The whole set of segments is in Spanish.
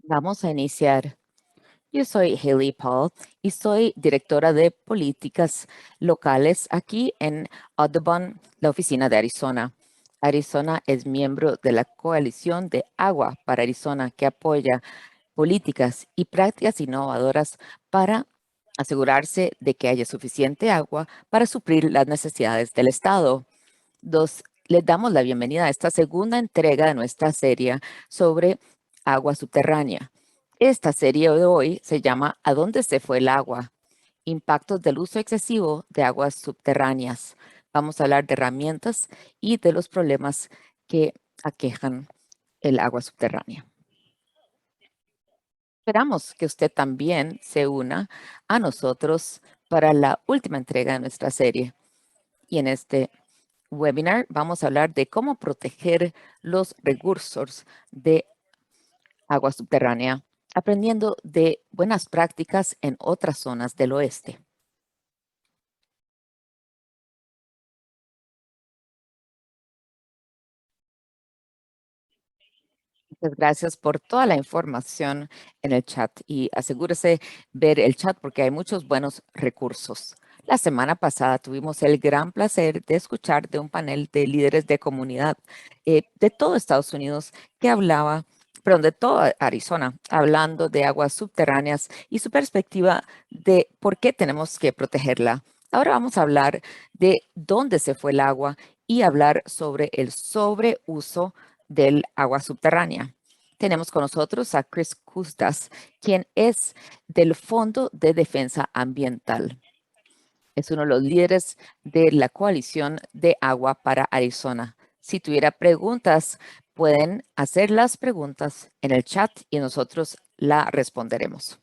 Vamos a iniciar. Yo soy Haley Paul y soy directora de políticas locales aquí en Audubon, la oficina de Arizona. Arizona es miembro de la Coalición de Agua para Arizona, que apoya políticas y prácticas innovadoras para asegurarse de que haya suficiente agua para suplir las necesidades del Estado. Les damos la bienvenida a esta segunda entrega de nuestra serie sobre agua subterránea. Esta serie de hoy se llama ¿A dónde se fue el agua? Impactos del uso excesivo de aguas subterráneas. Vamos a hablar de herramientas y de los problemas que aquejan el agua subterránea. Esperamos que usted también se una a nosotros para la última entrega de nuestra serie. Y en este webinar vamos a hablar de cómo proteger los recursos de agua subterránea, aprendiendo de buenas prácticas en otras zonas del oeste. Muchas gracias por toda la información en el chat y asegúrese ver el chat porque hay muchos buenos recursos. La semana pasada tuvimos el gran placer de escuchar de un panel de líderes de comunidad de todo Estados Unidos que hablaba, perdón, de toda Arizona, hablando de aguas subterráneas y su perspectiva de por qué tenemos que protegerla. Ahora vamos a hablar de dónde se fue el agua y hablar sobre el sobreuso del agua subterránea. Tenemos con nosotros a Chris Custas, quien es del Fondo de Defensa Ambiental. Es uno de los líderes de la Coalición de Agua para Arizona. Si tuviera preguntas, pueden hacer las preguntas en el chat y nosotros la responderemos.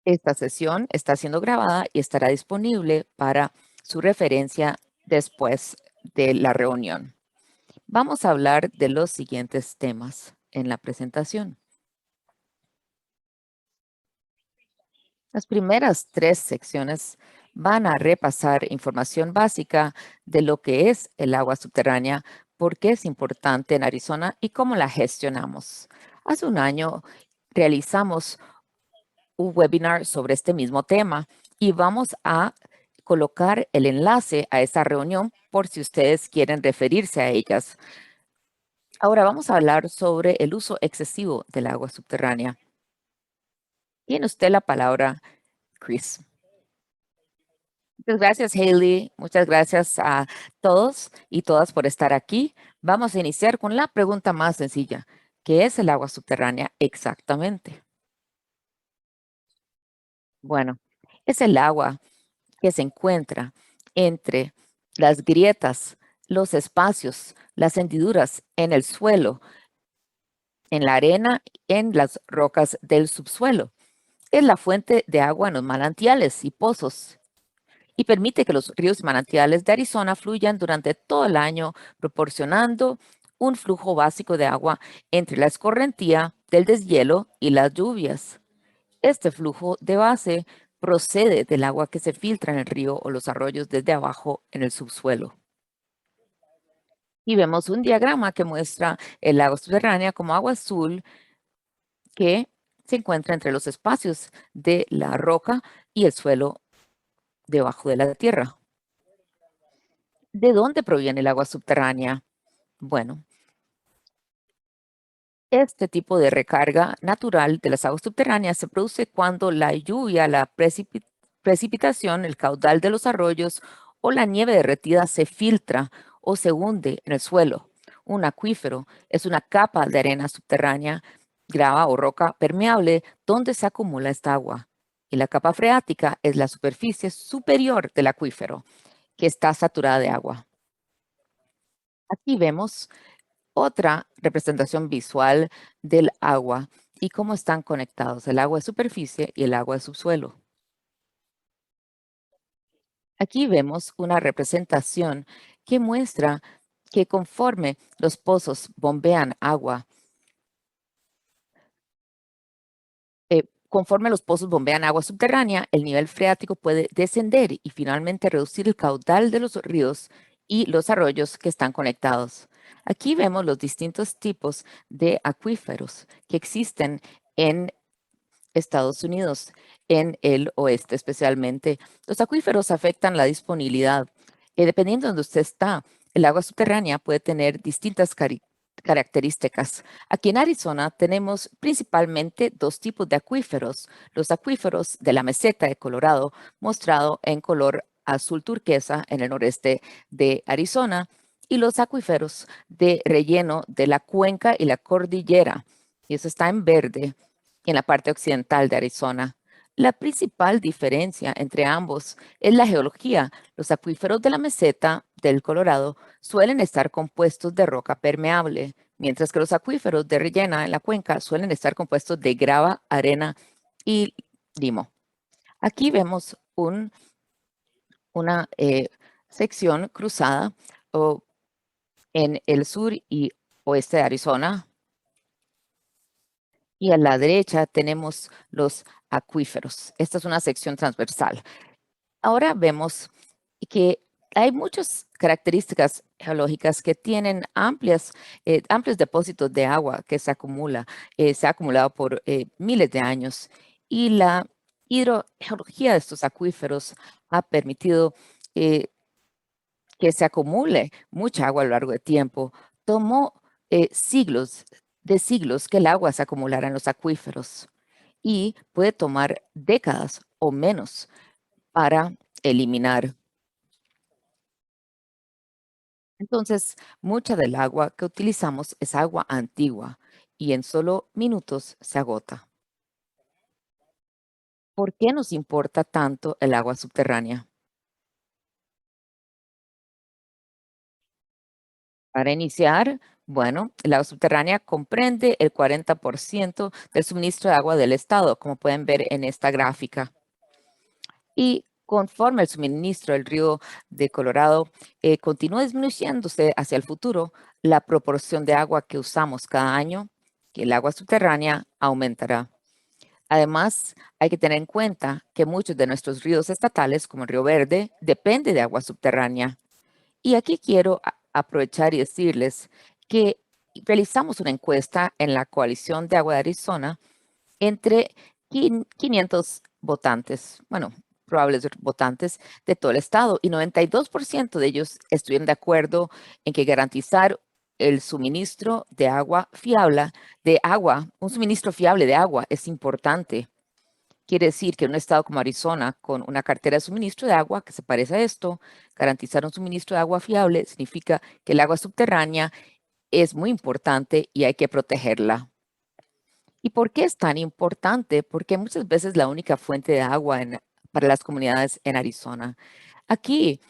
Esta sesión está siendo grabada y estará disponible para su referencia después de la reunión. Vamos a hablar de los siguientes temas en la presentación. Las primeras 3 secciones van a repasar información básica de lo que es el agua subterránea, por qué es importante en Arizona y cómo la gestionamos. Hace un año realizamos un webinar sobre este mismo tema y vamos a colocar el enlace a esa reunión por si ustedes quieren referirse a ellas. Ahora vamos a hablar sobre el uso excesivo del agua subterránea. Tiene usted la palabra, Chris. Muchas gracias, Haley. Muchas gracias a todos y todas por estar aquí. Vamos a iniciar con la pregunta más sencilla. ¿Qué es el agua subterránea exactamente? Bueno, es el agua que se encuentra entre las grietas, los espacios, las hendiduras en el suelo, en la arena, en las rocas del subsuelo. Es la fuente de agua en los manantiales y pozos y permite que los ríos y manantiales de Arizona fluyan durante todo el año, proporcionando un flujo básico de agua entre la escorrentía del deshielo y las lluvias. Este flujo de base procede del agua que se filtra en el río o los arroyos desde abajo en el subsuelo. Y vemos un diagrama que muestra el agua subterránea como agua azul que se encuentra entre los espacios de la roca y el suelo debajo de la tierra. ¿De dónde proviene el agua subterránea? Bueno, este tipo de recarga natural de las aguas subterráneas se produce cuando la lluvia, la precipitación, el caudal de los arroyos o la nieve derretida se filtra o se hunde en el suelo. Un acuífero es una capa de arena subterránea, grava o roca permeable donde se acumula esta agua. Y la capa freática es la superficie superior del acuífero, que está saturada de agua. Aquí vemos otra representación visual del agua y cómo están conectados el agua de superficie y el agua de subsuelo. Aquí vemos una representación que muestra que conforme los pozos bombean agua, conforme los pozos bombean agua subterránea, el nivel freático puede descender y finalmente reducir el caudal de los ríos y los arroyos que están conectados. Aquí vemos los distintos tipos de acuíferos que existen en Estados Unidos, en el oeste especialmente. Los acuíferos afectan la disponibilidad. Dependiendo de donde usted está, el agua subterránea puede tener distintas características. Aquí en Arizona tenemos principalmente dos tipos de acuíferos. Los acuíferos de la meseta de Colorado, mostrado en color azul turquesa en el noreste de Arizona, y los acuíferos de relleno de la cuenca y la cordillera, y eso está en verde en la parte occidental de Arizona. La principal diferencia entre ambos es la geología. Los acuíferos de la meseta del Colorado suelen estar compuestos de roca permeable, mientras que los acuíferos de rellena en la cuenca suelen estar compuestos de grava, arena y limo. Aquí vemos una sección cruzada en el sur y oeste de Arizona, y a la derecha tenemos los acuíferos. Esta es una sección transversal. Ahora vemos que hay muchas características geológicas que tienen amplios depósitos de agua que se ha acumulado por miles de años. Y la hidrogeología de estos acuíferos ha permitido eh, que se acumule mucha agua a lo largo del tiempo. Tomó siglos que el agua se acumulara en los acuíferos, y puede tomar décadas o menos para eliminar. Entonces, mucha del agua que utilizamos es agua antigua y en solo minutos se agota. ¿Por qué nos importa tanto el agua subterránea? Para iniciar, bueno, el agua subterránea comprende el 40% del suministro de agua del estado, como pueden ver en esta gráfica. Y conforme el suministro del río de Colorado continúa disminuyéndose hacia el futuro, la proporción de agua que usamos cada año, que el agua subterránea aumentará. Además, hay que tener en cuenta que muchos de nuestros ríos estatales, como el Río Verde, dependen de agua subterránea. Y aquí quiero aprovechar y decirles que realizamos una encuesta en la Coalición de Agua de Arizona entre 500 votantes, bueno, probables votantes de todo el estado, y 92% de ellos estuvieron de acuerdo en que garantizar el suministro un suministro fiable de agua es importante. Quiere decir que en un estado como Arizona, con una cartera de suministro de agua que se parece a esto, garantizar un suministro de agua fiable significa que el agua subterránea es muy importante y hay que protegerla. ¿Y por qué es tan importante? Porque muchas veces la única fuente de agua para las comunidades en Arizona. Aquí,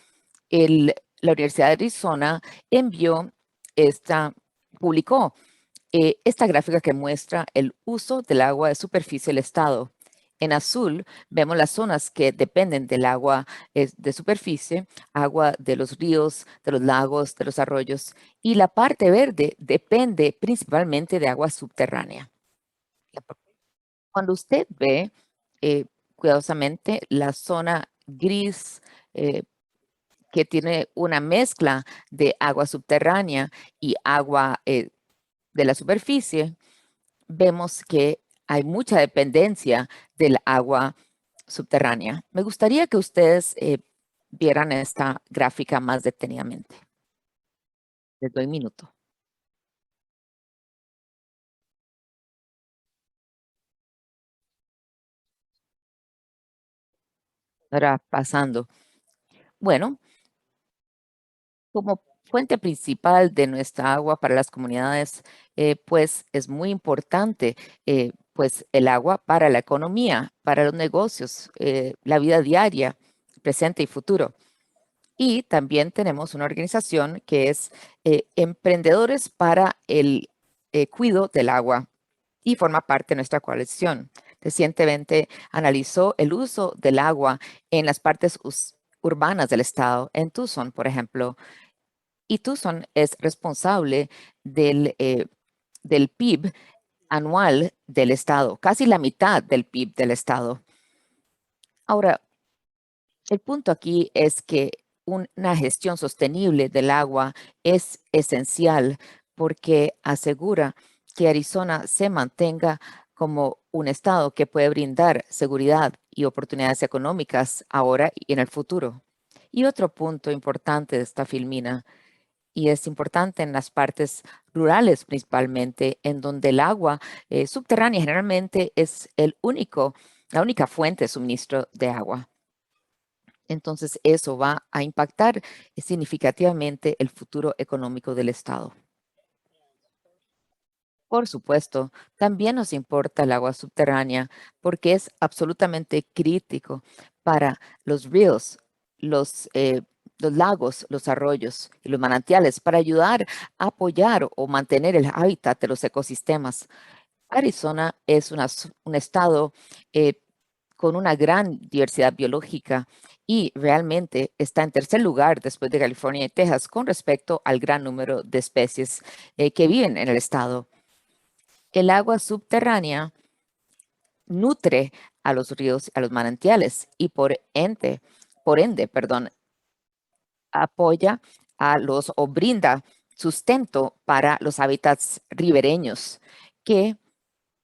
la Universidad de Arizona envió publicó esta gráfica que muestra el uso del agua de superficie del estado. En azul vemos las zonas que dependen del agua de superficie, agua de los ríos, de los lagos, de los arroyos, y la parte verde depende principalmente de agua subterránea. Cuando usted ve cuidadosamente la zona gris que tiene una mezcla de agua subterránea y agua de la superficie, vemos que hay mucha dependencia del agua subterránea. Me gustaría que ustedes vieran esta gráfica más detenidamente. Les doy un minuto. Ahora pasando. Bueno, como fuente principal de nuestra agua para las comunidades, pues es muy importante, pues el agua para la economía, para los negocios, la vida diaria, presente y futuro. Y también tenemos una organización que es Emprendedores para el Cuidado del Agua, y forma parte de nuestra coalición. Recientemente analizó el uso del agua en las partes urbanas del estado, en Tucson, por ejemplo, y Tucson es responsable del PIB anual del estado, casi la mitad del PIB del estado. Ahora, el punto aquí es que una gestión sostenible del agua es esencial porque asegura que Arizona se mantenga como un estado que puede brindar seguridad y oportunidades económicas ahora y en el futuro. Y otro punto importante de esta filmina, y es importante en las partes rurales principalmente, en donde el agua subterránea generalmente es la única fuente de suministro de agua. Entonces, eso va a impactar significativamente el futuro económico del estado. Por supuesto, también nos importa el agua subterránea porque es absolutamente crítico para los ríos, los, eh, los lagos, los arroyos y los manantiales para ayudar a apoyar o mantener el hábitat de los ecosistemas. Arizona es un estado eh, con una gran diversidad biológica y realmente está en tercer lugar después de California y Texas con respecto al gran número de especies que viven en el estado. El agua subterránea nutre a los ríos, a los manantiales y por ende, apoya a los o brinda sustento para los hábitats ribereños, que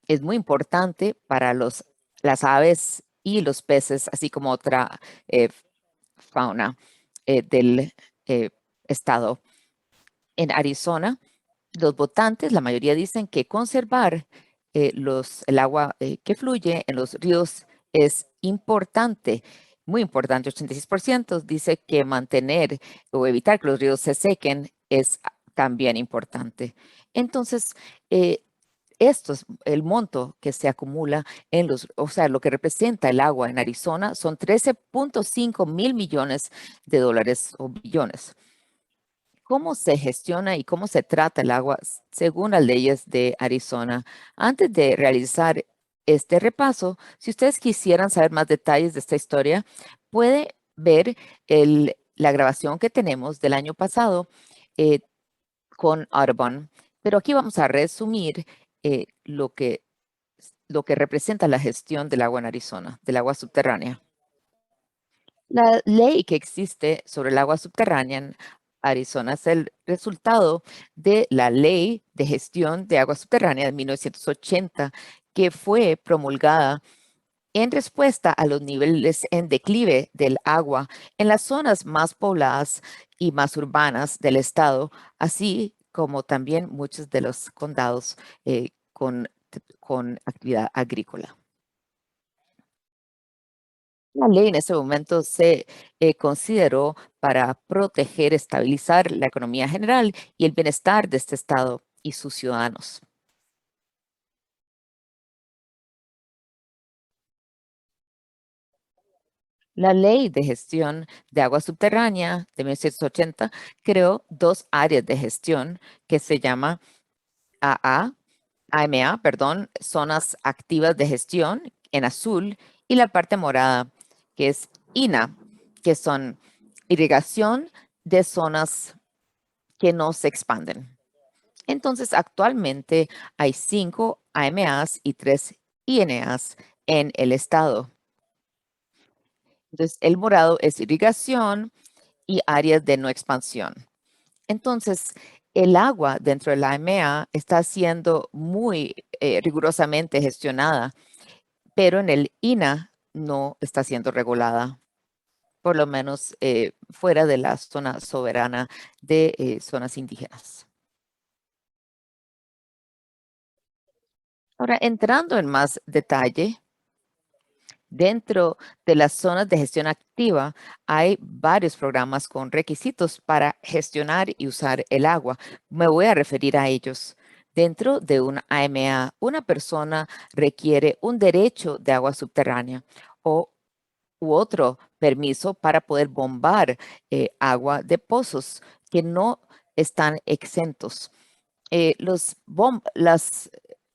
es muy importante para las aves y los peces, así como otra eh, fauna del eh, estado. En Arizona, los votantes, la mayoría dicen que conservar el agua que fluye en los ríos es importante, muy importante. 86% dice que mantener o evitar que los ríos se sequen es también importante. Entonces, eh, esto es el monto que se acumula o sea, lo que representa el agua en Arizona son 13.5 mil millones de dólares o billones. ¿Cómo se gestiona y cómo se trata el agua según las leyes de Arizona? Antes de realizar este repaso, si ustedes quisieran saber más detalles de esta historia, puede ver la grabación que tenemos del año pasado eh, con Audubon. Pero aquí vamos a resumir lo que representa la gestión del agua en Arizona, del agua subterránea. La ley que existe sobre el agua subterránea en Arizona es el resultado de la Ley de Gestión de Agua Subterránea de 1980, que fue promulgada en respuesta a los niveles en declive del agua en las zonas más pobladas y más urbanas del estado, así como también muchos de los condados con actividad agrícola. La ley en ese momento se consideró para proteger, estabilizar la economía general y el bienestar de este estado y sus ciudadanos. La Ley de Gestión de Agua Subterránea de 1980 creó dos áreas de gestión que se llama AA, AMA, perdón, zonas activas de gestión en azul, y la parte morada, que es INA, que son irrigación de zonas que no se expanden. Entonces, actualmente hay 5 AMAs y 3 INAs en el estado. Entonces, el morado es irrigación y áreas de no expansión. Entonces, el agua dentro de la AMA está siendo muy rigurosamente gestionada, pero en el INA no está siendo regulada, por lo menos fuera de la zona soberana de zonas indígenas. Ahora, entrando en más detalle, dentro de las zonas de gestión activa hay varios programas con requisitos para gestionar y usar el agua. Me voy a referir a ellos. Dentro de una AMA, una persona requiere un derecho de agua subterránea o u otro permiso para poder bombar agua de pozos que no están exentos.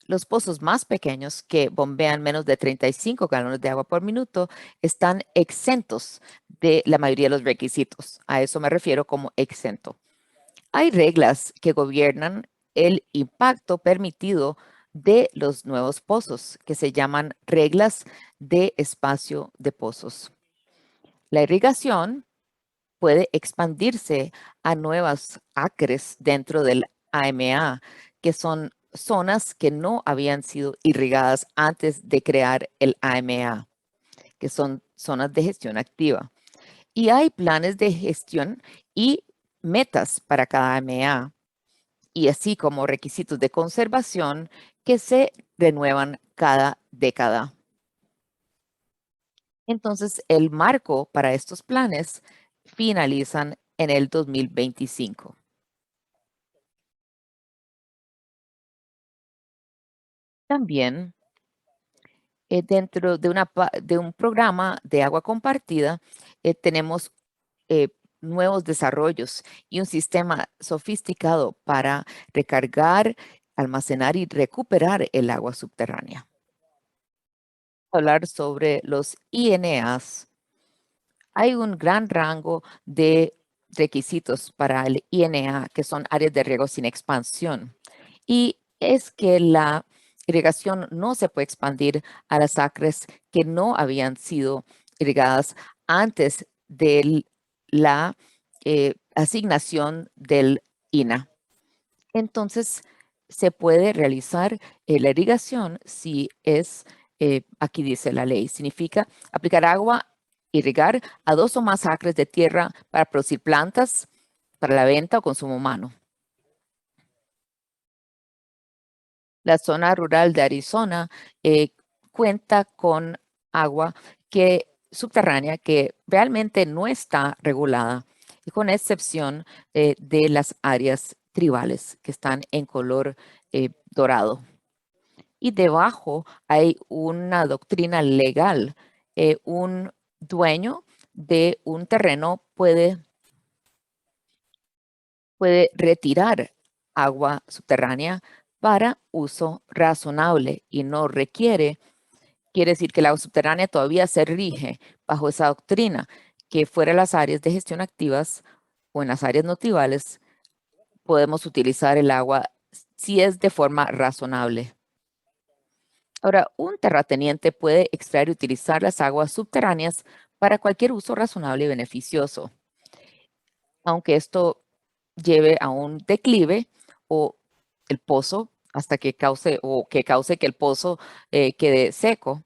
Los pozos más pequeños que bombean menos de 35 galones de agua por minuto están exentos de la mayoría de los requisitos. A eso me refiero como exento. Hay reglas que gobiernan el impacto permitido de los nuevos pozos, que se llaman reglas de espacio de pozos. La irrigación puede expandirse a nuevas acres dentro del AMA, que son zonas que no habían sido irrigadas antes de crear el AMA, que son zonas de gestión activa. Y hay planes de gestión y metas para cada AMA, y así como requisitos de conservación que se renuevan cada década. Entonces, el marco para estos planes finalizan en el 2025. También, dentro de, de un programa de agua compartida, tenemos eh, nuevos desarrollos y un sistema sofisticado para recargar, almacenar y recuperar el agua subterránea. Hablar sobre los INAs. Hay un gran rango de requisitos para el INA, que son áreas de riego sin expansión. Y es que la irrigación no se puede expandir a las acres que no habían sido irrigadas antes de la asignación del INA. Entonces, se puede realizar la irrigación si es, aquí dice la ley, significa aplicar agua, irrigar a 2 o más acres de tierra para producir plantas para la venta o consumo humano. La zona rural de Arizona cuenta con agua subterránea que realmente no está regulada, con excepción de las áreas tribales que están en color dorado. Y debajo hay una doctrina legal. Un dueño de un terreno puede retirar agua subterránea para uso razonable y no requiere, quiere decir que el agua subterránea todavía se rige bajo esa doctrina, que fuera de las áreas de gestión activas o en las áreas no tribales podemos utilizar el agua si es de forma razonable. Ahora, un terrateniente puede extraer y utilizar las aguas subterráneas para cualquier uso razonable y beneficioso, aunque esto lleve a un declive o el pozo hasta que cause que el pozo quede seco.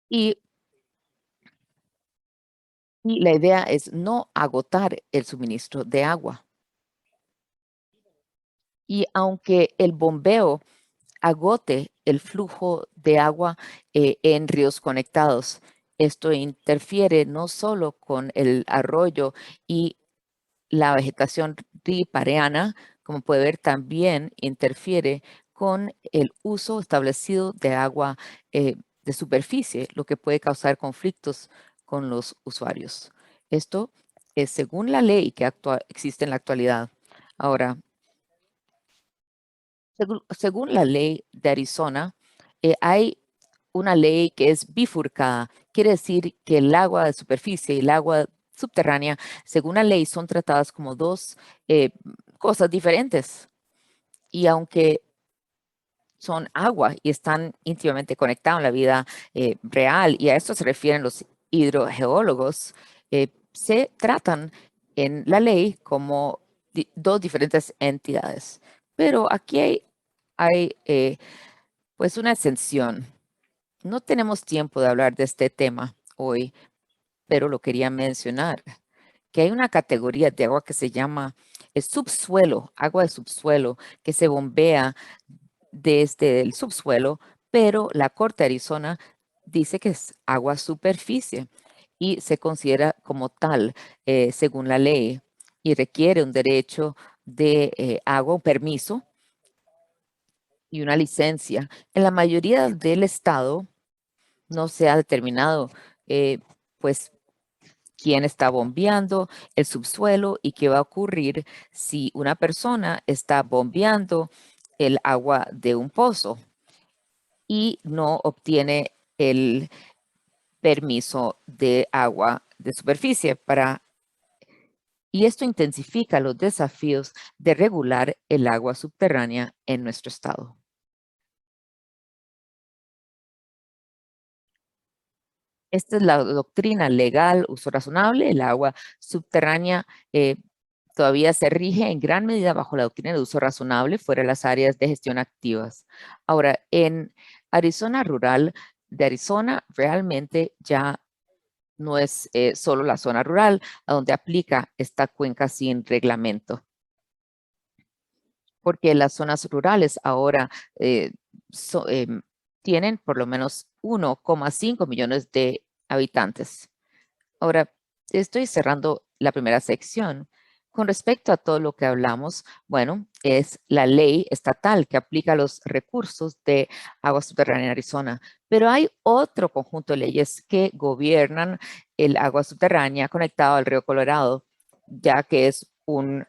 Y, y la idea es no agotar el suministro de agua. Y aunque el bombeo agote el flujo de agua en ríos conectados, esto interfiere no solo con el arroyo y la vegetación ripariana, como puede ver, también interfiere con el uso establecido de agua de superficie, lo que puede causar conflictos con los usuarios. Esto es según la ley que existe en la actualidad. Ahora, según la ley de Arizona, hay una ley que es bifurcada. Quiere decir que el agua de superficie y el agua subterránea, según la ley, son tratadas como dos cosas diferentes. Y aunque son agua y están íntimamente conectados en la vida real, y a esto se refieren los hidrogeólogos, se tratan en la ley como dos diferentes entidades. Pero aquí hay pues una exención. No tenemos tiempo de hablar de este tema hoy, pero lo quería mencionar, que hay una categoría de agua que se llama el subsuelo, agua de subsuelo, que se bombea desde el subsuelo, pero la Corte de Arizona dice que es agua superficie y se considera como tal según la ley y requiere un derecho de agua, un permiso y una licencia. En la mayoría del estado no se ha determinado eh, pues quién está bombeando el subsuelo y qué va a ocurrir si una persona está bombeando el agua de un pozo y no obtiene el permiso de agua de superficie y esto intensifica los desafíos de regular el agua subterránea en nuestro estado. Esta es la doctrina legal, uso razonable. El agua subterránea todavía se rige en gran medida bajo la doctrina de uso razonable fuera de las áreas de gestión activas. Ahora, en Arizona rural, de Arizona realmente ya no es solo la zona rural a donde aplica esta cuenca sin reglamento, porque las zonas rurales ahora eh, tienen por lo menos 1,5 millones de habitantes. Ahora, estoy cerrando la primera sección. Con respecto a todo lo que hablamos, bueno, es la ley estatal que aplica los recursos de agua subterránea en Arizona, pero hay otro conjunto de leyes que gobiernan el agua subterránea conectado al río Colorado, ya que es un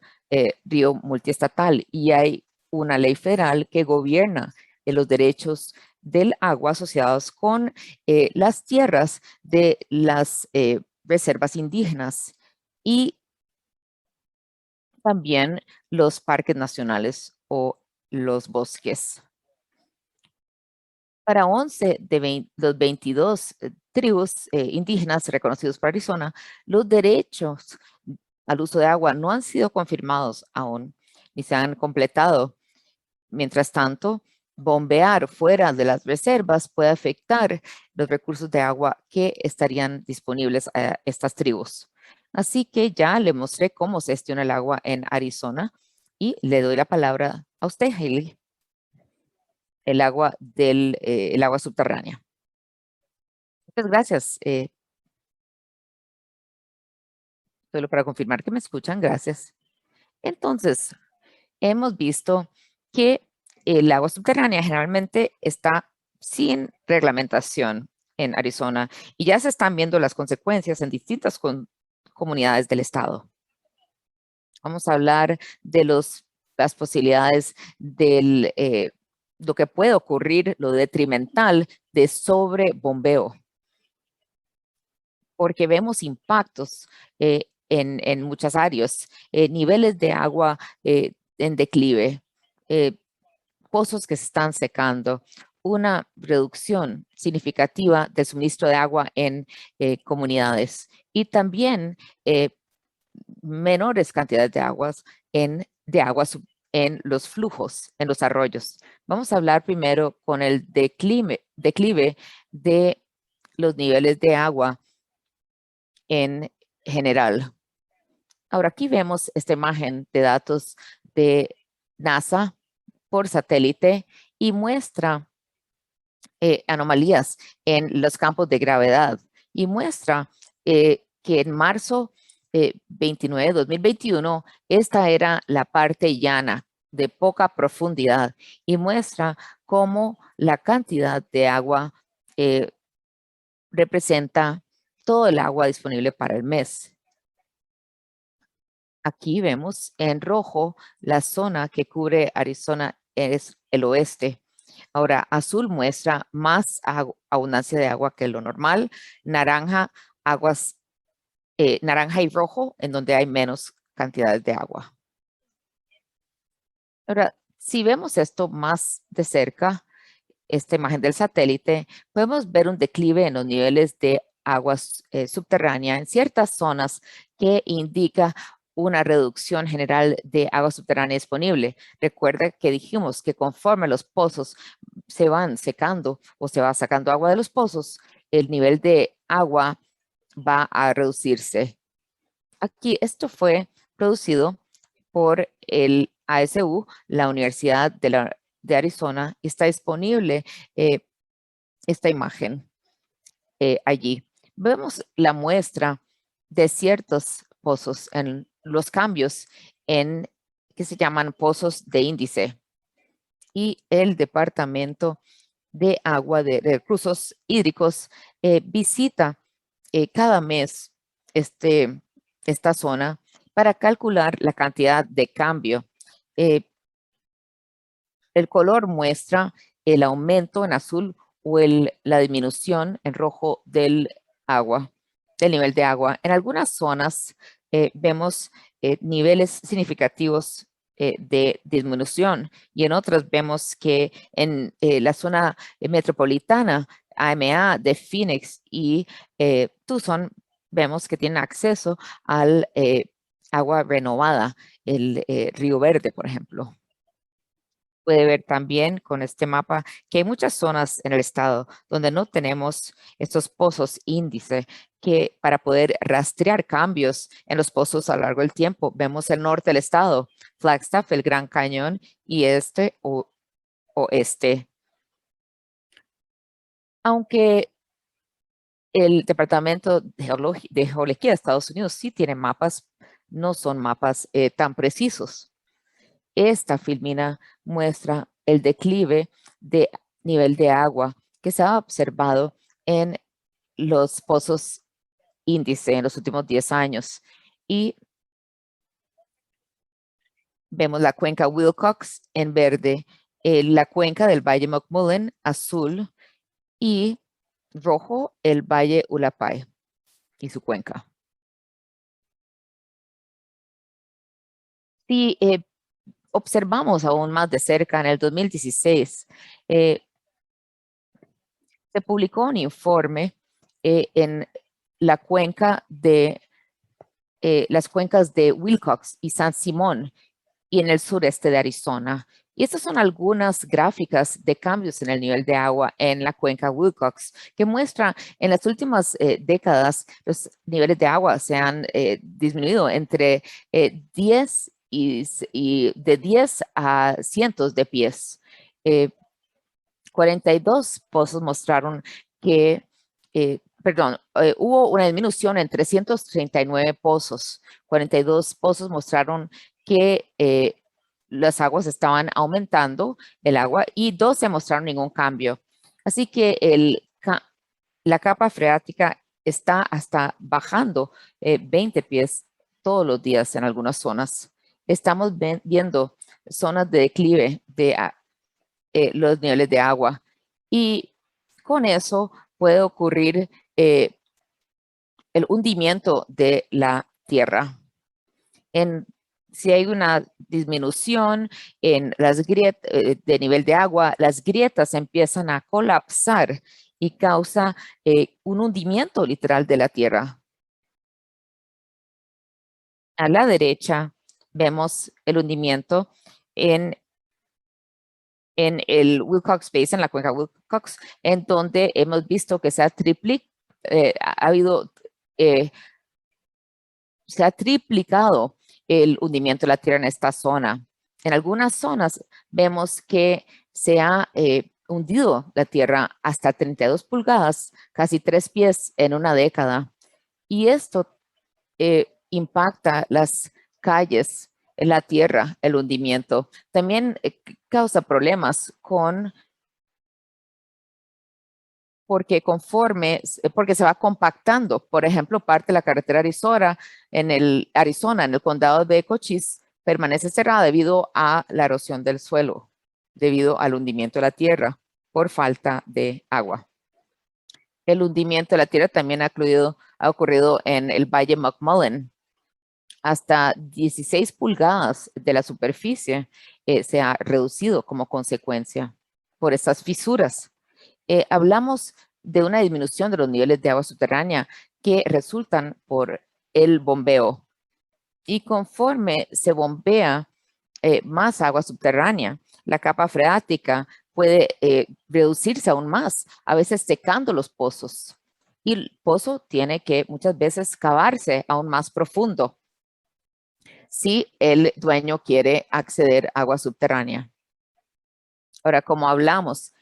río multiestatal y hay una ley federal que gobierna los derechos del agua asociados con las tierras de las reservas indígenas y también los parques nacionales o los bosques. Para 11 de los 22 tribus indígenas reconocidos por Arizona, los derechos al uso de agua no han sido confirmados aún ni se han completado. Mientras tanto, bombear fuera de las reservas puede afectar los recursos de agua que estarían disponibles a estas tribus. Así que ya le mostré cómo se gestiona el agua en Arizona y le doy la palabra a usted, Hailey, el agua subterránea. Muchas gracias. Solo para confirmar que me escuchan, gracias. Entonces, hemos visto que el agua subterránea generalmente está sin reglamentación en Arizona y ya se están viendo las consecuencias en distintas comunidades del estado. Vamos a hablar de las posibilidades de lo que puede ocurrir, lo detrimental de sobrebombeo, porque vemos impactos en muchas áreas, niveles de agua en declive, eh, pozos que se están secando, una reducción significativa del suministro de agua en comunidades y también menores cantidades de aguas en los flujos, en los arroyos. Vamos a hablar primero con el declive de los niveles de agua en general. Ahora aquí vemos esta imagen de datos de NASA por satélite y muestra anomalías en los campos de gravedad y muestra que en marzo 29 de 2021 esta era la parte llana de poca profundidad y muestra cómo la cantidad de agua representa todo el agua disponible para el mes. Aquí vemos en rojo la zona que cubre Arizona, es el oeste. Ahora, azul muestra más abundancia de agua que lo normal. Naranja, naranja y rojo, en donde hay menos cantidades de agua. Ahora, si vemos esto más de cerca, esta imagen del satélite, podemos ver un declive en los niveles de aguas subterránea en ciertas zonas que indica una reducción general de agua subterránea disponible. Recuerda que dijimos que conforme los pozos se van secando o se va sacando agua de los pozos, el nivel de agua va a reducirse. Aquí esto fue producido por el ASU, la Universidad de Arizona, y está disponible esta imagen allí. Vemos la muestra de ciertos pozos en los cambios que se llaman pozos de índice y el Departamento de Agua de Recursos Hídricos visita cada mes esta zona para calcular la cantidad de cambio. El color muestra el aumento en azul o la disminución en rojo del nivel de agua. En algunas zonas vemos niveles significativos de disminución y en otras vemos que en la zona metropolitana AMA de Phoenix y Tucson, vemos que tienen acceso al agua renovada, el Río Verde, por ejemplo. Puede ver también con este mapa que hay muchas zonas en el estado donde no tenemos estos pozos índice que para poder rastrear cambios en los pozos a lo largo del tiempo. Vemos el norte del estado, Flagstaff, el Gran Cañón y este o oeste. Aunque el Departamento de Geología de Estados Unidos sí tiene mapas, no son mapas tan precisos. Esta filmina muestra el declive de nivel de agua que se ha observado en los pozos índice en los últimos 10 años. Y vemos la cuenca Wilcox en verde, la cuenca del Valle McMullen azul y rojo el Valle Ullapai y su cuenca. Si observamos aún más de cerca en el 2016, se publicó un informe en la cuenca de las cuencas de Wilcox y San Simón y en el sureste de Arizona. Y estas son algunas gráficas de cambios en el nivel de agua en la cuenca Wilcox, que muestra en las últimas décadas los niveles de agua se han disminuido entre 10 y de 10 a cientos de pies. 42 pozos mostraron que, hubo una disminución en 339 pozos. 42 pozos mostraron que las aguas estaban aumentando, el agua, y 2 se mostraron ningún cambio. Así que la capa freática está hasta bajando 20 pies todos los días en algunas zonas. Estamos viendo zonas de declive de los niveles de agua. Y con eso puede ocurrir el hundimiento de la tierra. Si hay una disminución en las grietas de nivel de agua, las grietas empiezan a colapsar y causa un hundimiento literal de la tierra. A la derecha vemos el hundimiento en el Wilcox Basin, en la cuenca Wilcox, en donde hemos visto que se ha triplicado el hundimiento de la tierra en esta zona. En algunas zonas vemos que se ha hundido la tierra hasta 32 pulgadas, casi 3 pies en una década. Y esto impacta las calles, la tierra, el hundimiento. También causa problemas porque se va compactando. Por ejemplo, parte de la carretera Arizona, en el condado de Cochise, permanece cerrada debido a la erosión del suelo, debido al hundimiento de la tierra por falta de agua. El hundimiento de la tierra también ha ocurrido en el Valle McMullen. Hasta 16 pulgadas de la superficie se ha reducido como consecuencia por estas fisuras. Hablamos de una disminución de los niveles de agua subterránea que resultan por el bombeo. Y conforme se bombea más agua subterránea, la capa freática puede reducirse aún más, a veces secando los pozos. Y el pozo tiene que muchas veces cavarse aún más profundo si el dueño quiere acceder a agua subterránea. Ahora, como hablamos,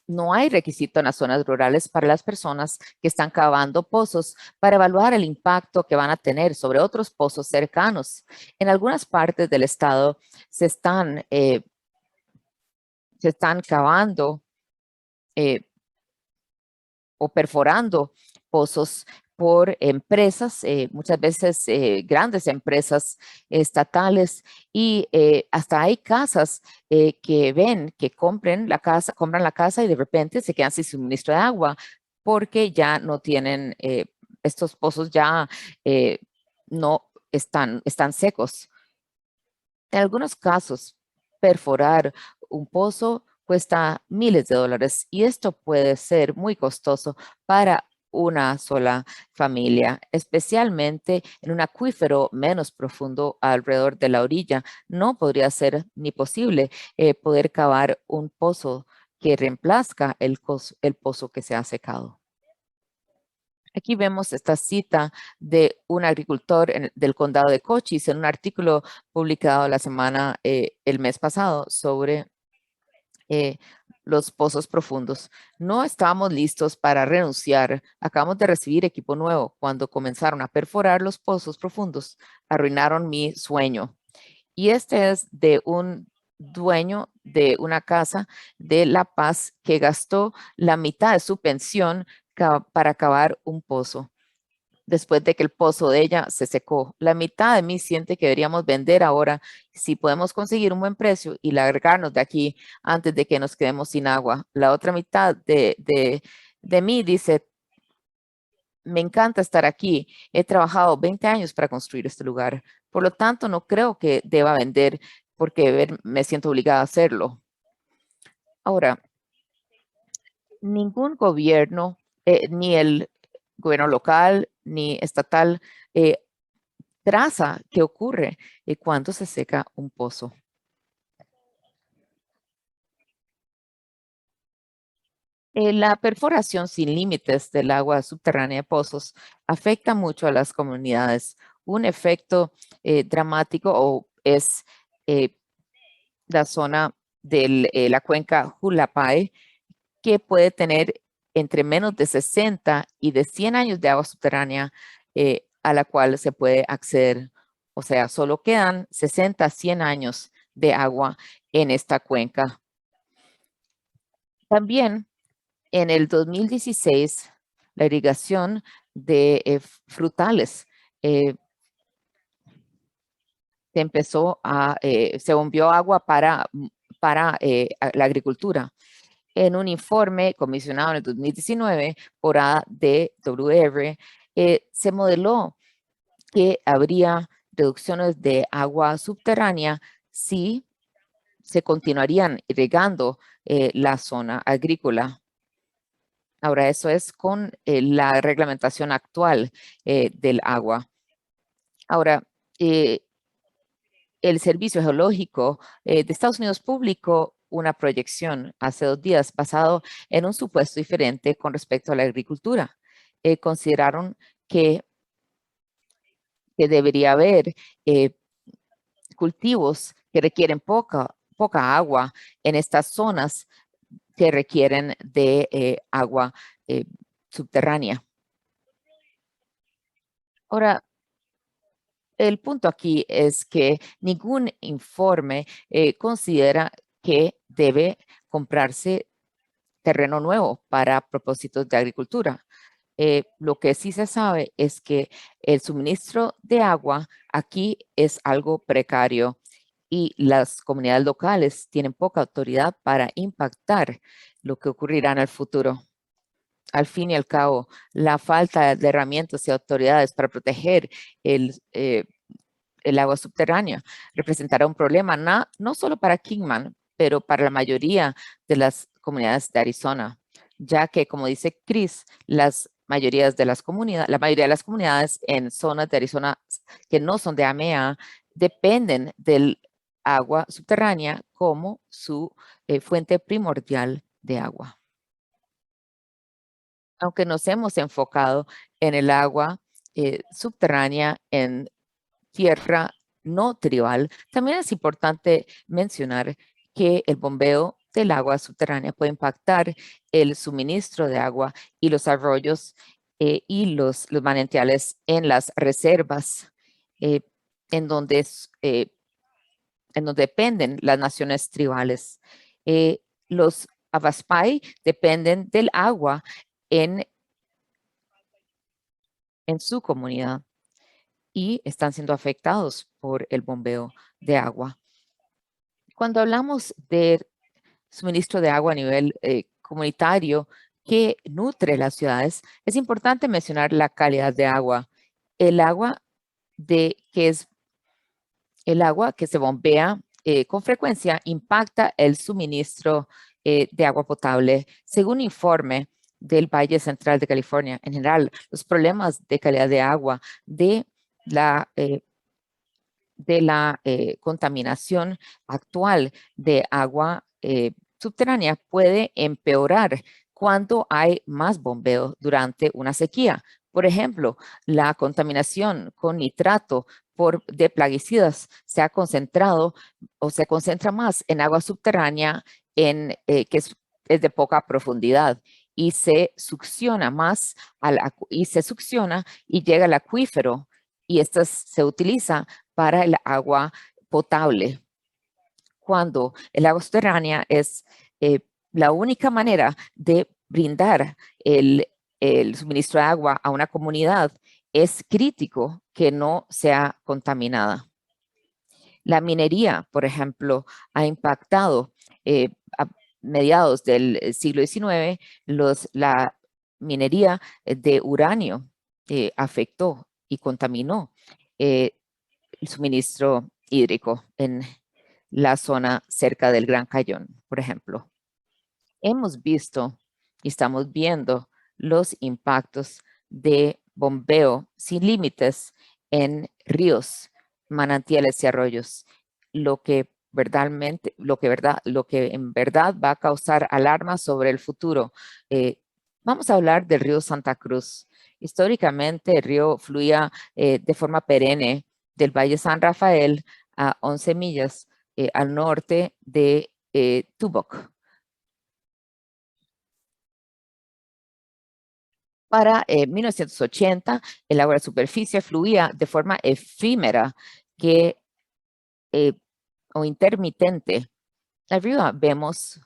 no hay requisito en las zonas rurales para las personas que están cavando pozos para evaluar el impacto que van a tener sobre otros pozos cercanos. En algunas partes del estado se están cavando o perforando pozos por empresas, muchas veces grandes empresas estatales y hasta hay casas que compran la casa y de repente se quedan sin suministro de agua porque ya no tienen, estos pozos ya no están secos. En algunos casos, perforar un pozo cuesta miles de dólares y esto puede ser muy costoso para una sola familia, especialmente en un acuífero menos profundo alrededor de la orilla. No podría ser ni posible poder cavar un pozo que reemplazca el pozo que se ha secado. Aquí vemos esta cita de un agricultor del condado de Cochise en un artículo publicado el mes pasado sobre eh, los pozos profundos. No estábamos listos para renunciar. Acabamos de recibir equipo nuevo. Cuando comenzaron a perforar los pozos profundos, arruinaron mi sueño. Y este es de un dueño de una casa de La Paz que gastó la mitad de su pensión para cavar un pozo después de que el pozo de ella se secó. La mitad de mí siente que deberíamos vender ahora si podemos conseguir un buen precio y largarnos de aquí antes de que nos quedemos sin agua. La otra mitad de mí dice, me encanta estar aquí. He trabajado 20 años para construir este lugar. Por lo tanto, no creo que deba vender porque me siento obligada a hacerlo. Ahora, ningún gobierno, ni el gobierno local ni estatal, eh, traza qué ocurre cuando se seca un pozo. La perforación sin límites del agua subterránea de pozos afecta mucho a las comunidades. Un efecto dramático es eh, la zona de la cuenca Julapay, que puede tener entre menos de 60 y de 100 años de agua subterránea a la cual se puede acceder. O sea, solo quedan 60 a 100 años de agua en esta cuenca. También en el 2016, la irrigación de frutales eh, se bombeó agua para la agricultura. En un informe comisionado en el 2019 por ADWR, se modeló que habría reducciones de agua subterránea si se continuarían irrigando la zona agrícola. Ahora, eso es con la reglamentación actual del agua. Ahora, eh, el Servicio Geológico de Estados Unidos publicó una proyección hace 2 días basado en un supuesto diferente con respecto a la agricultura. Consideraron que, que debería haber eh, cultivos que requieren poca agua en estas zonas que requieren de agua eh, subterránea. Ahora, el punto aquí es que ningún informe considera que debe comprarse terreno nuevo para propósitos de agricultura. Lo que sí se sabe es que el suministro de agua aquí es algo precario y las comunidades locales tienen poca autoridad para impactar lo que ocurrirá en el futuro. Al fin y al cabo, la falta de herramientas y autoridades para proteger el, eh, el agua subterránea representará un problema no solo para Kingman, pero para la mayoría de las comunidades de Arizona, ya que, como dice Chris, la mayoría de las comunidades en zonas de Arizona que no son de AMEA dependen del agua subterránea como su fuente primordial de agua. Aunque nos hemos enfocado en el agua subterránea en tierra no tribal, también es importante mencionar que el bombeo del agua subterránea puede impactar el suministro de agua y los arroyos y los manantiales en las reservas eh, en donde, en donde dependen las naciones tribales. Los Avaspay dependen del agua en, en su comunidad y están siendo afectados por el bombeo de agua. Cuando hablamos de suministro de agua a nivel comunitario que nutre las ciudades, es importante mencionar la calidad de agua. El agua que es el agua que se bombea con frecuencia impacta el suministro de agua potable. Según informe del Valle Central de California, en general, los problemas de calidad de agua la, eh, de la contaminación actual de agua subterránea puede empeorar cuando hay más bombeo durante una sequía. Por ejemplo, la contaminación con nitrato de plaguicidas se ha concentrado o se concentra más en agua subterránea es de poca profundidad y se succiona más y se succiona y llega al acuífero y esto se utiliza para el agua potable, cuando el agua subterránea es eh, la única manera de brindar el suministro de agua a una comunidad. Es crítico que no sea contaminada. La minería, por ejemplo, ha impactado a mediados del siglo XIX, la minería de uranio afectó y contaminó eh, el suministro hídrico en la zona cerca del Gran Cañón, por ejemplo. Hemos visto y estamos viendo los impactos de bombeo sin límites en ríos, manantiales y arroyos, lo que en verdad va a causar alarma sobre el futuro. Vamos a hablar del río Santa Cruz. Históricamente, el río fluía de forma perenne del Valle San Rafael a 11 millas al norte de Tuboc. Para 1980, el agua de superficie fluía de forma efímera que, eh, o intermitente. Arriba vemos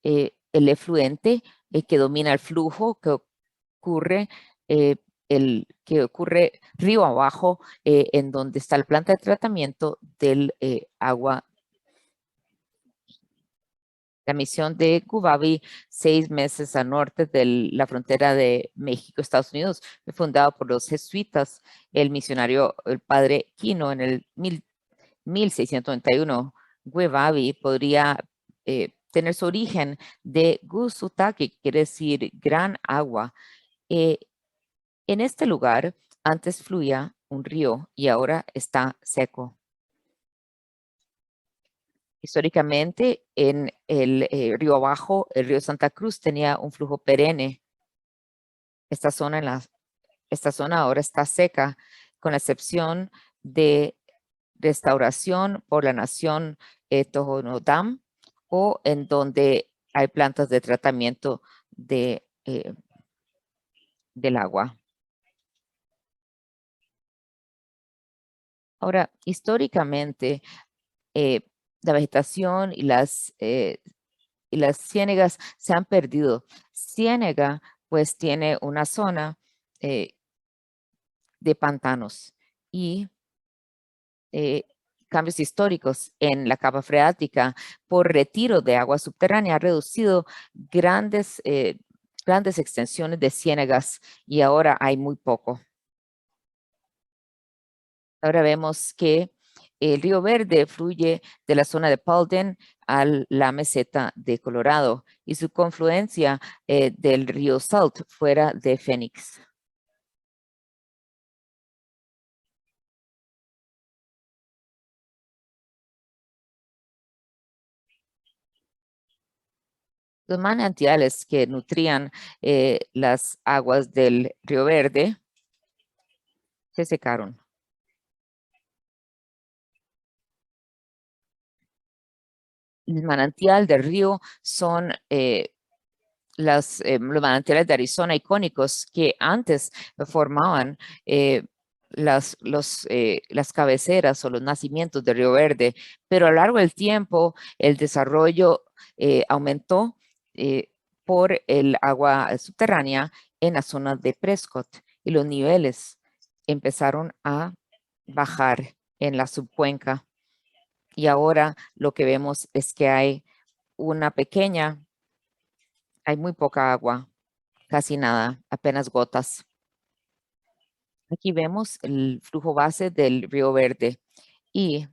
el efluente que domina el flujo ocurre, eh, que ocurre río abajo en donde está la planta de tratamiento del agua. La misión de Gubavi, 6 meses al norte de la frontera de México, Estados Unidos, fue fundado por los jesuitas, el misionario, el padre Quino, en el 1691. Gubavi podría tener su origen de Gusuta, que quiere decir gran agua. Eh, en este lugar antes fluía un río y ahora está seco. Históricamente, en el río abajo, el río Santa Cruz tenía un flujo perenne. Esta zona, esta zona ahora está seca, con la excepción de restauración por la nación Tohono-O'odham o en donde hay plantas de tratamiento del agua. Ahora, históricamente, eh, la vegetación y las ciénegas se han perdido. Ciénega, pues, tiene una zona eh, de pantanos y cambios históricos en la capa freática por retiro de agua subterránea ha reducido grandes extensiones de ciénegas y ahora hay muy poco. Ahora vemos que el río Verde fluye de la zona de Paulden a la meseta de Colorado y su confluencia del río Salt fuera de Phoenix. Los manantiales que nutrían las aguas del río Verde se secaron. El manantial del río son los manantiales de Arizona icónicos que antes formaban las cabeceras o los nacimientos del Río Verde, pero a lo largo del tiempo el desarrollo aumentó eh, por el agua subterránea en la zona de Prescott y los niveles empezaron a bajar en la subcuenca y ahora lo que vemos es que hay muy poca agua, casi nada, apenas gotas. Aquí vemos el flujo base del Río Verde y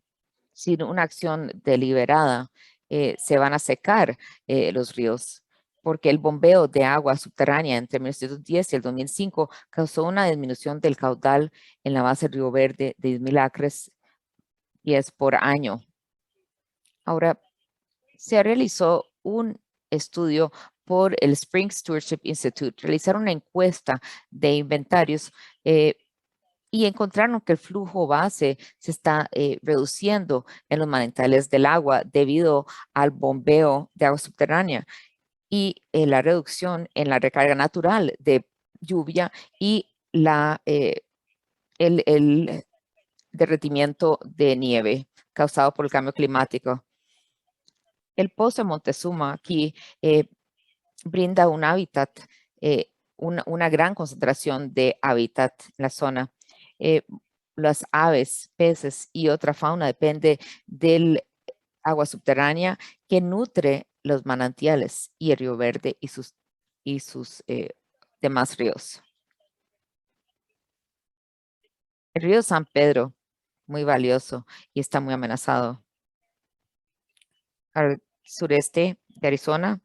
sin una acción deliberada, se van a secar los ríos, porque el bombeo de agua subterránea entre 1910 y el 2005 causó una disminución del caudal en la base del Río Verde de 10.000 acres y es por año. Ahora, se realizó un estudio por el Spring Stewardship Institute. Realizaron una encuesta de inventarios y encontraron que el flujo base se está reduciendo en los manantiales del agua debido al bombeo de agua subterránea y la reducción en la recarga natural de lluvia y el derretimiento de nieve causado por el cambio climático. El pozo de Montezuma aquí brinda un hábitat, una gran concentración de hábitat en la zona. Eh, las aves, peces y otra fauna depende del agua subterránea que nutre los manantiales y el río Verde y sus demás ríos. El río San Pedro, muy valioso y está muy amenazado. Al sureste de Arizona,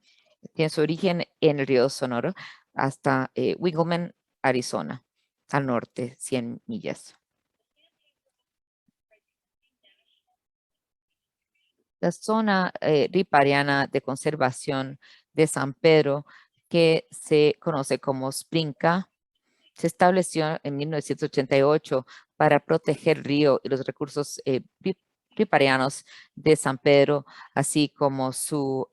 tiene su origen en el río Sonora hasta Wiggleman, Arizona, al norte, 100 millas. La zona ripariana de conservación de San Pedro, que se conoce como Sprinca, se estableció en 1988 para proteger el río y los recursos riparianos de San Pedro, así como su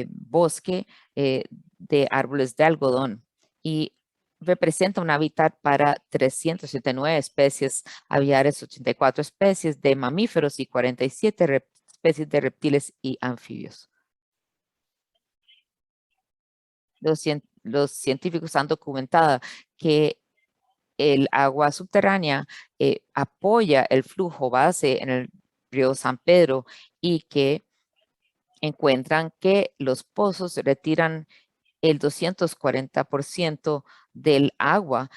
bosque de árboles de algodón. Y representa un hábitat para 379 especies aviares, 84 especies de mamíferos y 47 especies de reptiles y anfibios. Los científicos han documentado que el agua subterránea apoya el flujo base en el río San Pedro y que encuentran que los pozos retiran el 240% del agua,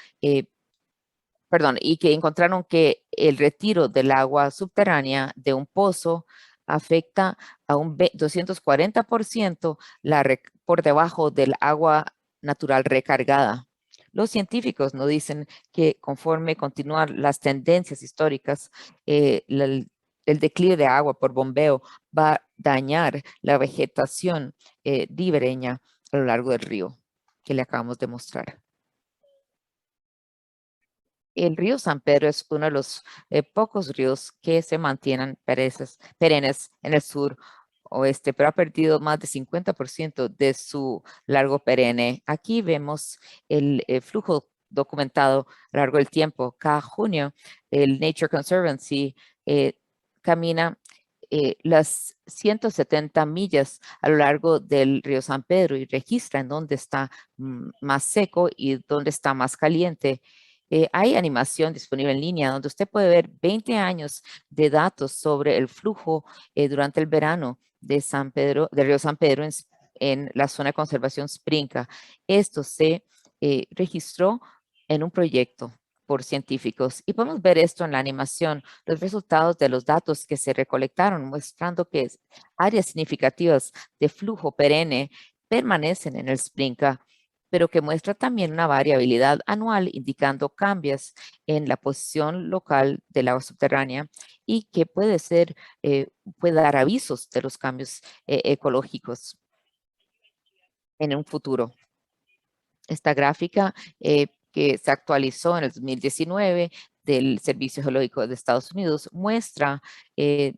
perdón, y que encontraron que el retiro del agua subterránea de un pozo afecta a un 240% por debajo del agua natural recargada. Los científicos nos dicen que conforme continúan las tendencias históricas, el declive de agua por bombeo va a dañar la vegetación ribereña a lo largo del río que le acabamos de mostrar. El río San Pedro es uno de los pocos ríos que se mantienen perennes en el sur oeste, pero ha perdido más de 50% de su largo perenne. Aquí vemos el flujo documentado a lo largo del tiempo. Cada junio, el Nature Conservancy camina las 170 millas a lo largo del río San Pedro y registra en dónde está más seco y dónde está más caliente. Hay animación disponible en línea donde usted puede ver 20 años de datos sobre el flujo durante el verano de San Pedro, del río San Pedro en la zona de conservación Sprinca. Esto se registró en un proyecto por científicos y podemos ver esto en la animación, los resultados de los datos que se recolectaron, mostrando que áreas significativas de flujo perenne permanecen en el Sprinca, pero que muestra también una variabilidad anual indicando cambios en la posición local del agua subterránea y que puede dar avisos de los cambios ecológicos en un futuro. Esta gráfica que se actualizó en el 2019 del Servicio Geológico de Estados Unidos muestra el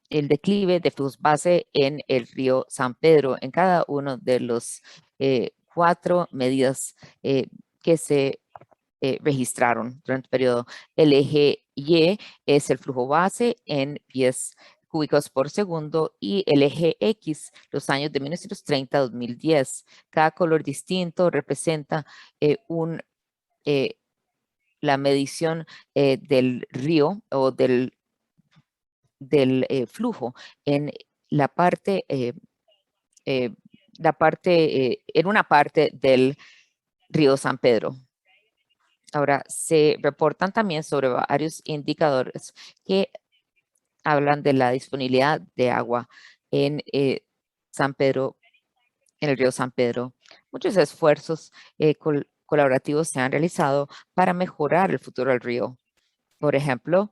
declive de flujos base en el río San Pedro en cada uno de los 4 medidas que se registraron durante el periodo. El eje Y es el flujo base en pies cúbicos por segundo y el eje X, los años de 1930 a 2010. Cada color distinto representa eh, la medición del río o del flujo en la parte, eh, en una parte del río San Pedro. Ahora, se reportan también sobre varios indicadores que hablan de la disponibilidad de agua en San Pedro, en el río San Pedro. Muchos esfuerzos colaborativos se han realizado para mejorar el futuro del río. Por ejemplo,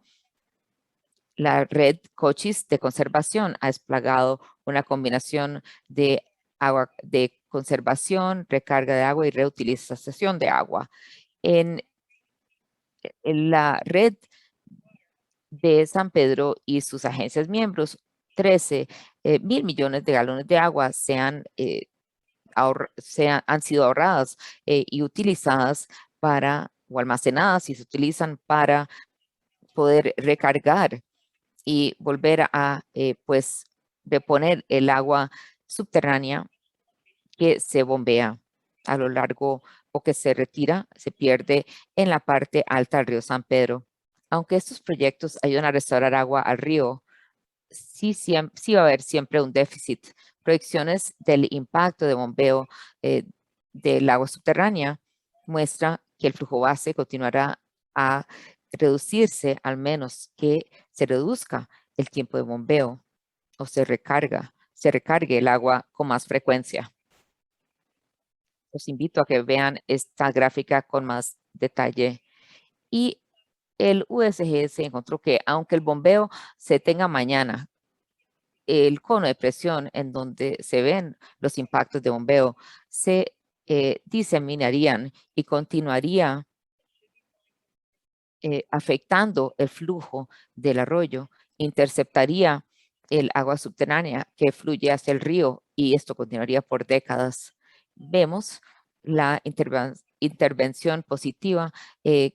la red Cochis de conservación ha desplegado una combinación de agua de conservación, recarga de agua y reutilización de agua. En la red de San Pedro y sus agencias miembros, 13 mil millones de galones de agua han sido ahorradas y utilizadas o almacenadas y se utilizan para poder recargar y volver a, pues, reponer el agua subterránea que se bombea a lo largo o que se retira, se pierde en la parte alta del río San Pedro. Aunque estos proyectos ayudan a restaurar agua al río, sí va a haber siempre un déficit. Proyecciones del impacto de bombeo eh, del agua subterránea muestra que el flujo base continuará a reducirse, al menos que se reduzca el tiempo de bombeo o se recargue el agua con más frecuencia. Los invito a que vean esta gráfica con más detalle. Y el USGS encontró que aunque el bombeo se tenga mañana, el cono de presión en donde se ven los impactos de bombeo se diseminarían y continuaría afectando el flujo del arroyo, interceptaría el agua subterránea que fluye hacia el río y esto continuaría por décadas. Vemos la intervención positiva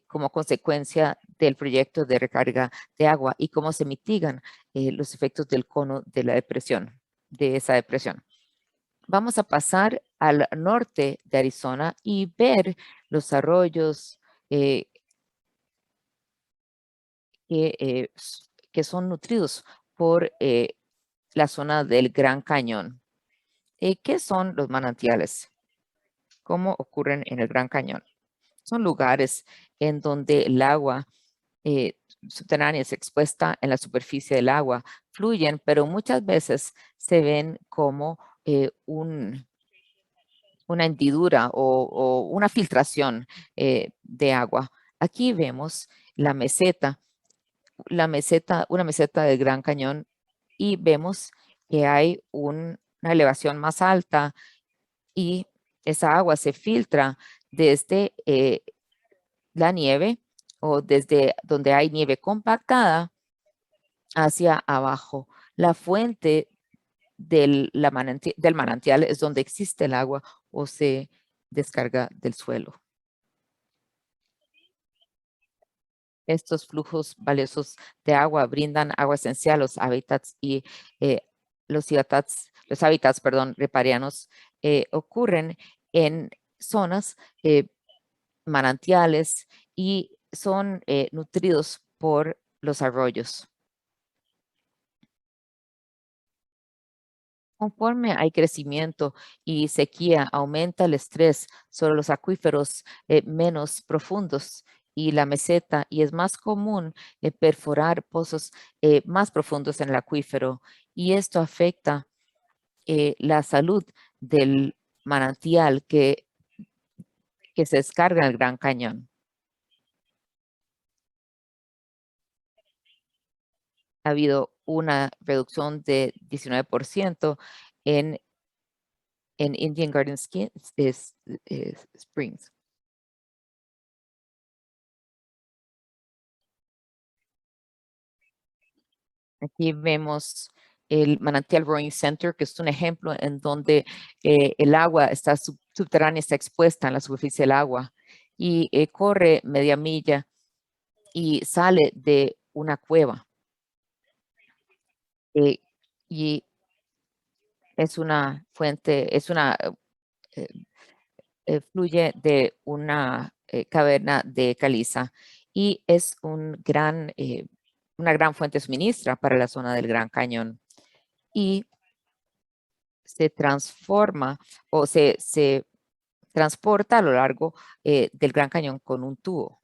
como consecuencia del proyecto de recarga de agua y cómo se mitigan los efectos del cono de la depresión, de esa depresión. Vamos a pasar al norte de Arizona y ver los arroyos eh, que son nutridos por la zona del Gran Cañón. ¿Qué son los manantiales? ¿Cómo ocurren en el Gran Cañón? Son lugares en donde el agua eh, subterránea es expuesta en la superficie del agua, fluyen, pero muchas veces se ven como una hendidura o una filtración de agua. Aquí vemos una meseta del Gran Cañón y vemos que hay una elevación más alta y esa agua se filtra desde la nieve o desde donde hay nieve compactada hacia abajo. La fuente del manantial es donde existe el agua o se descarga del suelo. Estos flujos valiosos de agua brindan agua esencial a los hábitats y eh, los hábitats, perdón, riparianos ocurren en zonas manantiales y son nutridos por los arroyos. Conforme hay crecimiento y sequía, aumenta el estrés sobre los acuíferos menos profundos y la meseta, y es más común perforar pozos más profundos en el acuífero, y esto afecta la salud del manantial que se descarga en el Gran Cañón. Ha habido una reducción de 19% en, en Indian Garden Springs. Aquí vemos el manantial Rowing Center, que es un ejemplo en donde el agua está subterránea, está expuesta en la superficie del agua y corre media milla y sale de una cueva. Y es una fuente, eh, fluye de una caverna de caliza y es una gran fuente suministra para la zona del Gran Cañón. Y se transforma o se transporta a lo largo del Gran Cañón con un tubo.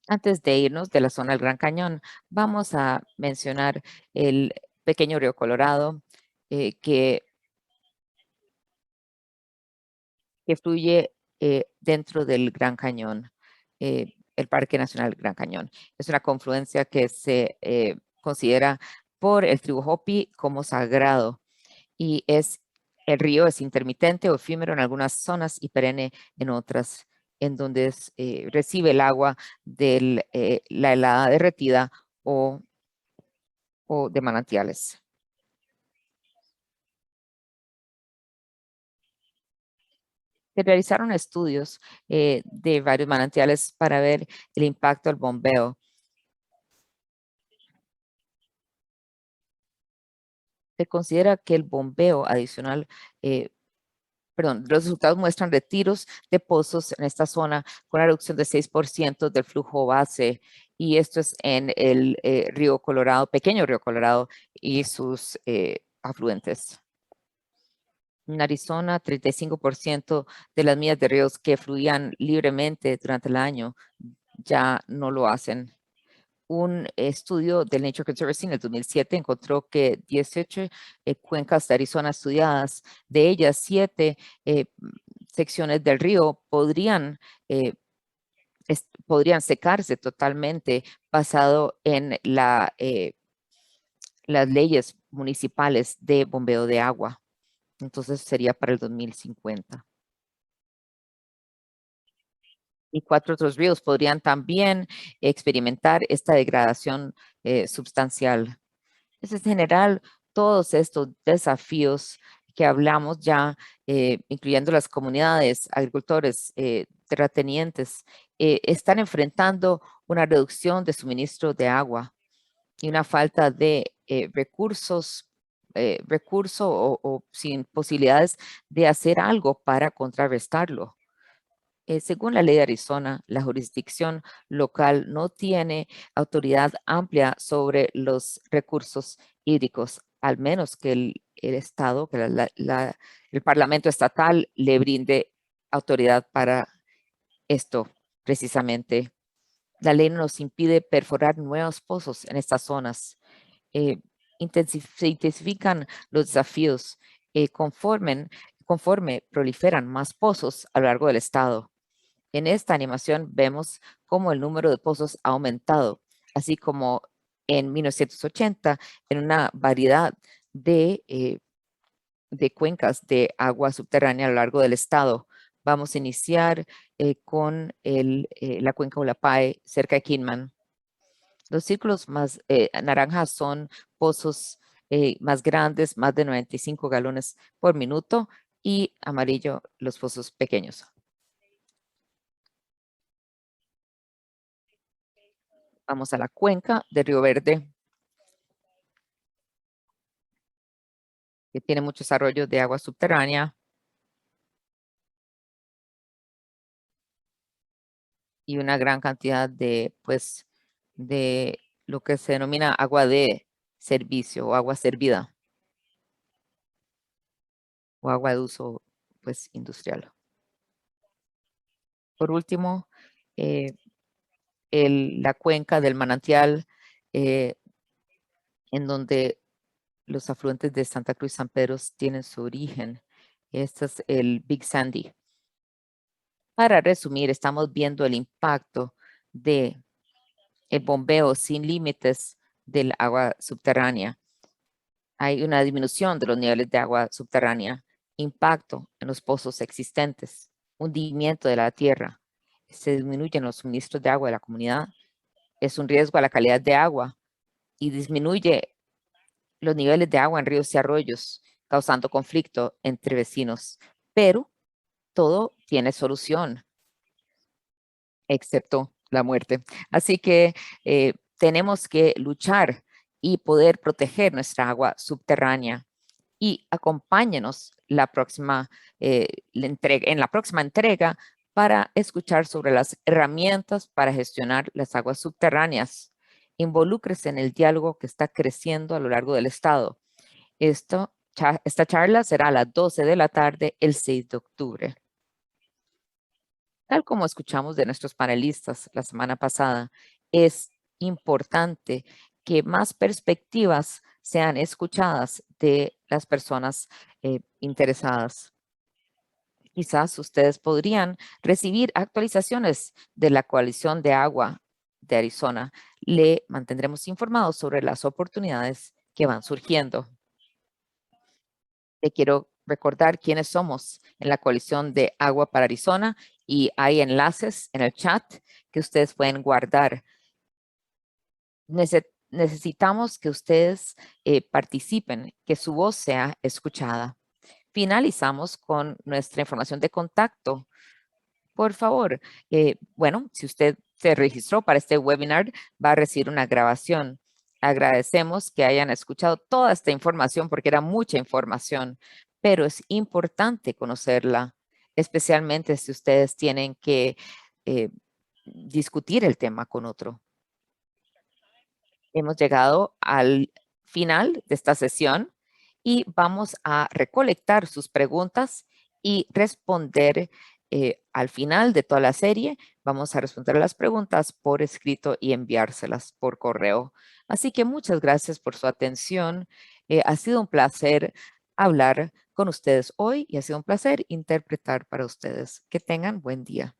Antes de irnos de la zona del Gran Cañón, vamos a mencionar el pequeño río Colorado, que fluye dentro del Gran Cañón, el Parque Nacional Gran Cañón. Es una confluencia que se considera por el tribu Hopi como sagrado, y el río es intermitente o efímero en algunas zonas y perenne en otras, en donde recibe el agua de la helada derretida o de manantiales. Se realizaron estudios de varios manantiales para ver el impacto del bombeo. Se considera que el bombeo adicional, los resultados muestran retiros de pozos en esta zona con una reducción de 6% del flujo base, y esto es en el río Colorado, pequeño río Colorado y sus afluentes. En Arizona, 35% de las millas de ríos que fluían libremente durante el año ya no lo hacen. Un estudio del Nature Conservancy en el 2007 encontró que 18 cuencas de Arizona estudiadas, de ellas 7 secciones del río eh, podrían secarse totalmente basado en las leyes municipales de bombeo de agua. Entonces sería para el 2050. Y 4 otros ríos podrían también experimentar esta degradación sustancial. Entonces, en general, todos estos desafíos que hablamos ya, incluyendo las comunidades, agricultores, terratenientes, están enfrentando una reducción de suministro de agua y una falta de recurso o sin posibilidades de hacer algo para contrarrestarlo. Según la ley de Arizona, la jurisdicción local no tiene autoridad amplia sobre los recursos hídricos, al menos que el Estado, que el Parlamento estatal le brinde autoridad para esto precisamente. La ley nos impide perforar nuevos pozos en estas zonas. Eh, se intensifican los desafíos conforme proliferan más pozos a lo largo del estado. En esta animación vemos cómo el número de pozos ha aumentado, así como en 1980 en una variedad de cuencas de agua subterránea a lo largo del estado. Vamos a iniciar con la cuenca Ullapae, cerca de Kingman. Los círculos más naranjas son pozos más grandes, más de 95 galones por minuto, y amarillo los pozos pequeños. Vamos a la cuenca de Río Verde, que tiene muchos arroyos de agua subterránea y una gran cantidad de lo que se denomina agua de servicio o agua servida o agua de uso industrial. Por último, eh, la cuenca del manantial, eh, en donde los afluentes de Santa Cruz y San Pedro tienen su origen. Este es el Big Sandy. Para resumir, estamos viendo el impacto de el bombeo sin límites del agua subterránea. Hay una disminución de los niveles de agua subterránea, impacto en los pozos existentes, hundimiento de la tierra, se disminuyen los suministros de agua de la comunidad, es un riesgo a la calidad de agua y disminuye los niveles de agua en ríos y arroyos, causando conflicto entre vecinos. Pero todo tiene solución, excepto la muerte. Así que tenemos que luchar y poder proteger nuestra agua subterránea. Y acompáñenos en la próxima entrega para escuchar sobre las herramientas para gestionar las aguas subterráneas. Involúcrese en el diálogo que está creciendo a lo largo del estado. Esta charla será a las 12 de la tarde el 6 de octubre. Tal como escuchamos de nuestros panelistas la semana pasada, es importante que más perspectivas sean escuchadas de las personas interesadas. Quizás ustedes podrían recibir actualizaciones de la Coalición de Agua de Arizona. Le mantendremos informados sobre las oportunidades que van surgiendo. Te quiero recordar quiénes somos en la Coalición de Agua para Arizona y hay enlaces en el chat que ustedes pueden guardar. Necesitamos que ustedes participen, que su voz sea escuchada. Finalizamos con nuestra información de contacto. Por favor, bueno, si usted se registró para este webinar, va a recibir una grabación. Agradecemos que hayan escuchado toda esta información porque era mucha información, pero es importante conocerla, especialmente si ustedes tienen que discutir el tema con otro. Hemos llegado al final de esta sesión y vamos a recolectar sus preguntas y responder al final de toda la serie. Vamos a responder las preguntas por escrito y enviárselas por correo. Así que muchas gracias por su atención. Ha sido un placer hablar con ustedes hoy y ha sido un placer interpretar para ustedes. Que tengan buen día.